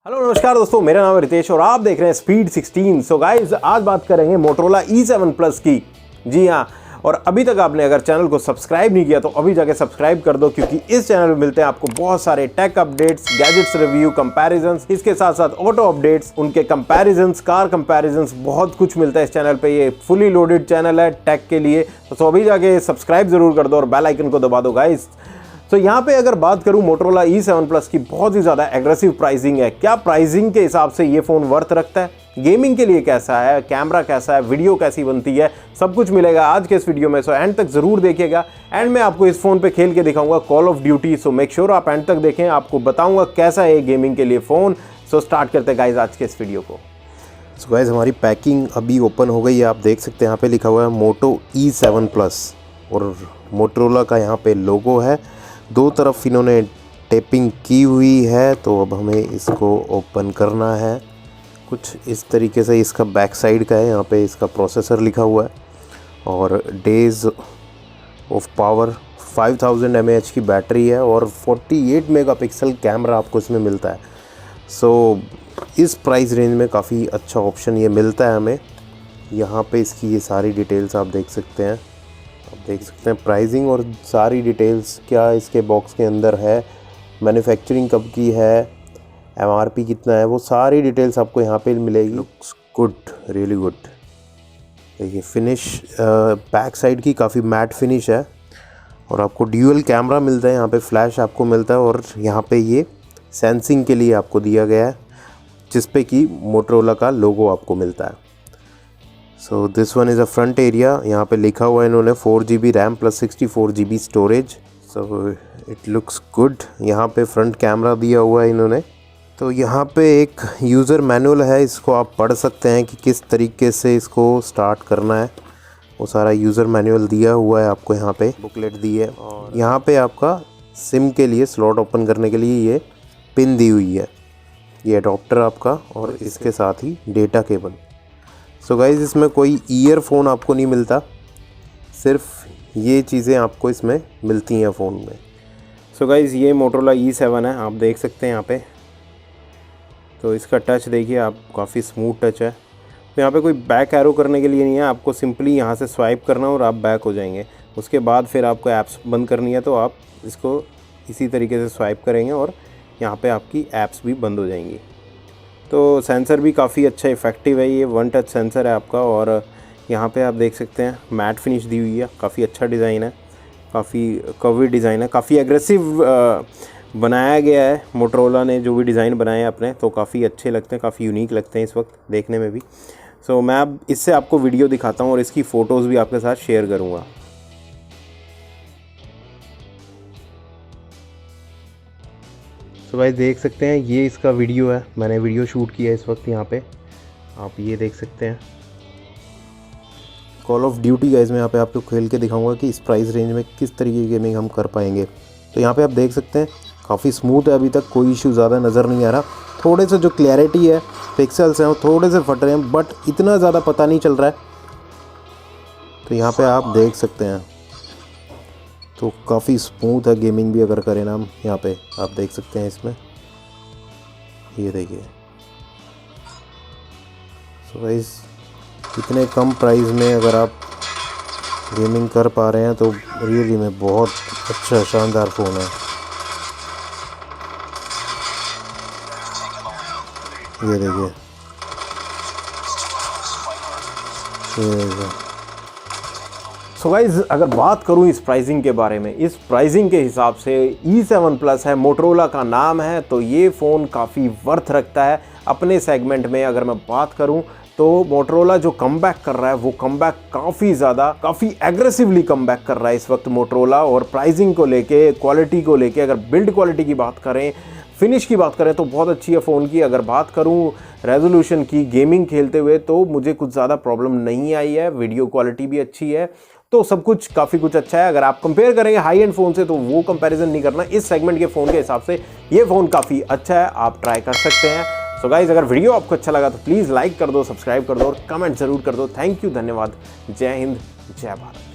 Hello नमस्कार दोस्तों, मेरा नाम है रितेश और आप देख रहे हैं स्पीड 16। सो गाइस, आज बात करेंगे मोटोरोला E7 प्लस की। जी हाँ, और अभी तक आपने अगर चैनल को सब्सक्राइब नहीं किया तो अभी जाके सब्सक्राइब कर दो, क्योंकि इस चैनल में मिलते हैं आपको बहुत सारे tech updates, gadgets review, comparisons, इसके साथ साथ ऑटो अपडेट्स, उनके कंपैरिजंस, कार कंपैरिजंस, बहुत कुछ मिलता है इस चैनल पे। ये फुली लोडेड चैनल है टेक के लिए, तो अभी जाके सब्सक्राइब जरूर कर दो और बेल आइकन को दबा दो गाइस। तो यहाँ पे अगर बात करूँ मोटोरोला E7 प्लस की, बहुत ही ज़्यादा एग्रेसिव प्राइसिंग है। क्या प्राइसिंग के हिसाब से ये फ़ोन वर्थ रखता है, गेमिंग के लिए कैसा है, कैमरा कैसा है, वीडियो कैसी बनती है, सब कुछ मिलेगा आज के इस वीडियो में। सो एंड तक ज़रूर देखिएगा। एंड मैं आपको इस फ़ोन पे खेल के दिखाऊंगा call of duty. So make sure आप एंड तक देखें, आपको बताऊँगा कैसा है गेमिंग के लिए फ़ोन। सो स्टार्ट करते हैं गाइज आज के इस वीडियो को। सो गाइज, हमारी पैकिंग अभी ओपन हो गई है। आप देख सकते हैं यहाँ पे लिखा हुआ है मोटो E7 प्लस और मोटोरोला का यहाँ पे लोगो है। दो तरफ इन्होंने टेपिंग की हुई है। तो अब हमें इसको ओपन करना है। कुछ इस तरीके से इसका बैक साइड का है। यहाँ पे इसका प्रोसेसर लिखा हुआ है और डेज ऑफ पावर 5000 mAh की बैटरी है और 48 मेगापिक्सल कैमरा आपको इसमें मिलता है। सो इस प्राइस रेंज में काफ़ी अच्छा ऑप्शन ये मिलता है हमें। यहाँ पे इसकी ये सारी डिटेल्स आप देख सकते हैं। आप देख सकते हैं प्राइसिंग और सारी डिटेल्स क्या इसके बॉक्स के अंदर है, मैन्युफैक्चरिंग कब की है, MRP कितना है, वो सारी डिटेल्स आपको यहाँ पे मिलेगी। Looks good, really good. देखिए फिनिश बैक साइड की काफ़ी मैट फिनिश है और आपको ड्यूअल कैमरा मिलता है। यहाँ पे फ्लैश आपको मिलता है और यहाँ पे ये सेंसिंग के लिए आपको दिया गया है, जिस पे कि मोटोरोला का लोगो आपको मिलता है। So this one is a front area. यहाँ पे लिखा हुआ है इन्होंने 4GB RAM plus 64GB storage. So it looks good. यहाँ पे फ्रंट कैमरा दिया हुआ है इन्होंने। तो यहाँ पे एक यूज़र मैनुअल है, इसको आप पढ़ सकते हैं कि किस तरीके से इसको स्टार्ट करना है। वो सारा यूज़र मैनुअल दिया हुआ है आपको। यहाँ पे बुकलेट दी है और यहाँ पे आपका सिम के लिए स्लॉट ओपन करने के लिए ये पिन दी हुई है, ये अडॉप्टर आपका, और इसके साथ ही डेटा केबल। सो गाइज़, इसमें कोई ईयरफोन आपको नहीं मिलता, सिर्फ ये चीज़ें आपको इसमें मिलती हैं फ़ोन में। सो गाइज़, ये मोटोरोला E7 है, आप देख सकते हैं यहाँ पे। तो इसका टच देखिए आप, काफ़ी स्मूथ टच है। तो यहाँ पे कोई बैक एरो करने के लिए नहीं है, आपको सिंपली यहाँ से स्वाइप करना और आप बैक हो जाएंगे। उसके बाद फिर आपको ऐप्स बंद करनी है तो आप इसको इसी तरीके से स्वाइप करेंगे और यहाँ पे आपकी ऐप्स भी बंद हो जाएंगी। तो सेंसर भी काफ़ी अच्छा इफ़ेक्टिव है, ये वन टच सेंसर है आपका। और यहाँ पे आप देख सकते हैं मैट फिनिश दी हुई है, काफ़ी अच्छा डिज़ाइन है, काफ़ी कर्वी डिज़ाइन है, काफ़ी एग्रेसिव बनाया गया है मोटोरोला ने जो भी डिज़ाइन बनाए हैं अपने। तो काफ़ी अच्छे लगते हैं, काफ़ी यूनिक लगते हैं इस वक्त देखने में भी। सो मैं अब इससे आपको वीडियो दिखाता हूँ और इसकी फ़ोटोज़ भी आपके साथ शेयर करूँगा। तो भाई देख सकते हैं ये इसका वीडियो है, मैंने वीडियो शूट किया है इस वक्त। यहाँ पे आप ये देख सकते हैं कॉल ऑफ ड्यूटी। गाइस, मैं यहाँ पे आपको खेल के दिखाऊंगा कि इस प्राइस रेंज में किस तरीके की गेमिंग हम कर पाएंगे। तो यहाँ पे आप देख सकते हैं काफ़ी स्मूथ है, अभी तक कोई इशू ज़्यादा नज़र नहीं आ रहा। थोड़े से जो क्लैरिटी है, पिक्सल्स हैं, वो थोड़े से फट रहे हैं, बट इतना ज़्यादा पता नहीं चल रहा है। तो यहाँ पर आप देख सकते हैं तो काफ़ी स्मूथ है गेमिंग भी अगर करें ना हम। यहाँ पे आप देख सकते हैं इसमें, ये देखिए। सो गाइस, इतने कम प्राइस में अगर आप गेमिंग कर पा रहे हैं तो रियली में बहुत अच्छा शानदार फ़ोन है। ये देखिए, ये देखिए। सो गाइज़, अगर बात करूं इस प्राइसिंग के बारे में, इस प्राइसिंग के हिसाब से E7 प्लस है, मोटोरोला का नाम है, तो ये फ़ोन काफ़ी वर्थ रखता है अपने सेगमेंट में। अगर मैं बात करूं तो मोटोरोला जो कमबैक कर रहा है वो कमबैक काफ़ी ज़्यादा, काफ़ी एग्रेसिवली कमबैक कर रहा है इस वक्त मोटोरोला। और प्राइसिंग को लेके, क्वालिटी को लेके, अगर बिल्ड क्वालिटी की बात करें, फिनिश की बात करें तो बहुत अच्छी है फ़ोन की। अगर बात करूं रेजोल्यूशन की, गेमिंग खेलते हुए, तो मुझे कुछ ज़्यादा प्रॉब्लम नहीं आई है। वीडियो क्वालिटी भी अच्छी है, तो सब कुछ काफ़ी कुछ अच्छा है। अगर आप कंपेयर करेंगे हाई एंड फ़ोन से तो वो कंपैरिजन नहीं करना। इस सेगमेंट के फ़ोन के हिसाब से ये फ़ोन काफ़ी अच्छा है, आप ट्राई कर सकते हैं। सो गाइज़, अगर वीडियो आपको अच्छा लगा तो प्लीज़ लाइक कर दो, सब्सक्राइब कर दो और कमेंट ज़रूर कर दो। थैंक यू, धन्यवाद। जय हिंद, जय भारत।